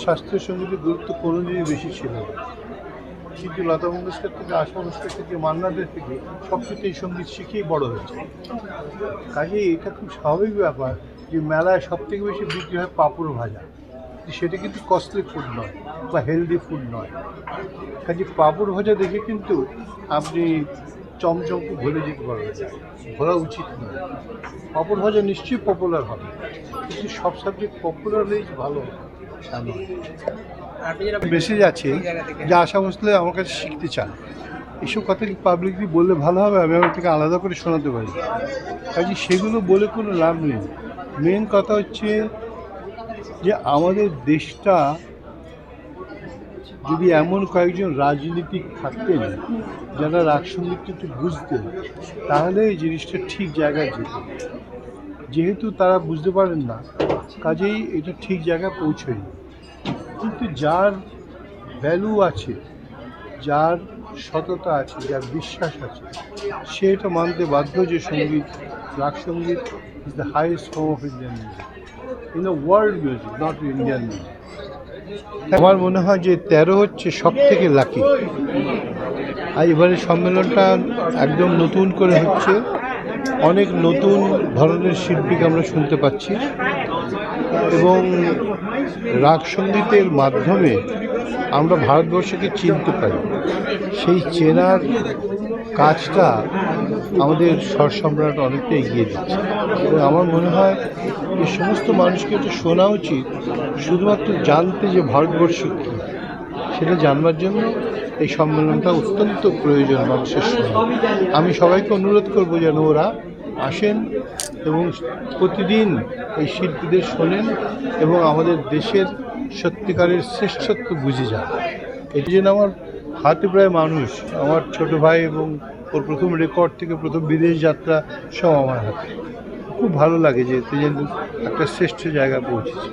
শাস্ত্রীয় সঙ্গীতের গুরুত্ব কোনোদিনই বেশি ছিল না, কিন্তু লতা মঙ্গেশকর থেকে আশা ভোঁসলে থেকে মান্না দে থেকে সবকিছু এই সঙ্গীত শিখেই বড় হয়েছে। কাজেই এটা খুব স্বাভাবিক ব্যাপার যে মেলায় সবথেকে বেশি বিক্রি হয় পাঁপড় ভাজা, সেটা কিন্তু কস্টলি ফুড নয় বা হেলদি ফুড নয়। কাজে পাঁপড় ভাজা দেখে কিন্তু আপনি চমচমকে ভুলে যেতে পারবেন, ভোলা উচিত নয়। পাঁপড় ভাজা নিশ্চয়ই পপুলার হবে, কিন্তু সব সাবজেক্ট পপুলার হলেই ভালো তা নয়। মেসেজ আছে যে আশা ভোঁসলে আমার কাছে শিখতে চান, এসব কথা কি পাবলিকলি বললে ভালো হবে? আমি আমার থেকে আলাদা করে শোনাতে পারি। কাজে সেগুলো বলে কোনো লাভ নেই। মেন কথা হচ্ছে যে আমাদের দেশটা যদি এমন কয়েকজন রাজনীতিক থাকতেন যারা রাগ সঙ্গীতটা একটু বুঝতেন, তাহলে এই জিনিসটা ঠিক জায়গায় যেত। যেহেতু তারা বুঝতে পারেন না, কাজেই এটা ঠিক জায়গায় পৌঁছয়নি। কিন্তু যার ভ্যালু আছে, যার সততা আছে, যার বিশ্বাস আছে, সে এটা মানতে বাধ্য যে সঙ্গীত, রাগ সঙ্গীত is the highest form of Indian music, in the world music, not Indian music. আমার মনে হয় যে 13 হচ্ছে সব থেকে লাকি। আর এবারে সম্মেলনটা একদম নতুন করে হচ্ছে, অনেক নতুন ধরনের শিল্পীকে আমরা শুনতে পাচ্ছি এবং রাগ সঙ্গীতের মাধ্যমে আমরা ভারতবর্ষকে চিনতে পারি। সেই চেনার কাজটা আমাদের স্বর সম্রাট অনেকটা এগিয়ে দিচ্ছে এবং আমার মনে হয় এই সমস্ত মানুষকে এটা শোনা উচিত, শুধুমাত্র জানতে যে ভারতবর্ষ কী সেটা জানবার জন্য এই সম্মেলনটা অত্যন্ত প্রয়োজন মানুষের সঙ্গে। আমি সবাইকে অনুরোধ করব যেন ওরা আসেন এবং প্রতিদিন এই শিল্পীদের শোনেন এবং আমাদের দেশের সত্যিকারের শ্রেষ্ঠত্ব বুঝে যান। এটি যেন আমার হাতে প্রায় মানুষ, আমার ছোট ভাই এবং ওর প্রথম রেকর্ড থেকে প্রথম বিদেশ যাত্রা সব আমার হাতে। খুব ভালো লাগে যে এতে যেন একটা শ্রেষ্ঠ জায়গায় পৌঁছেছে।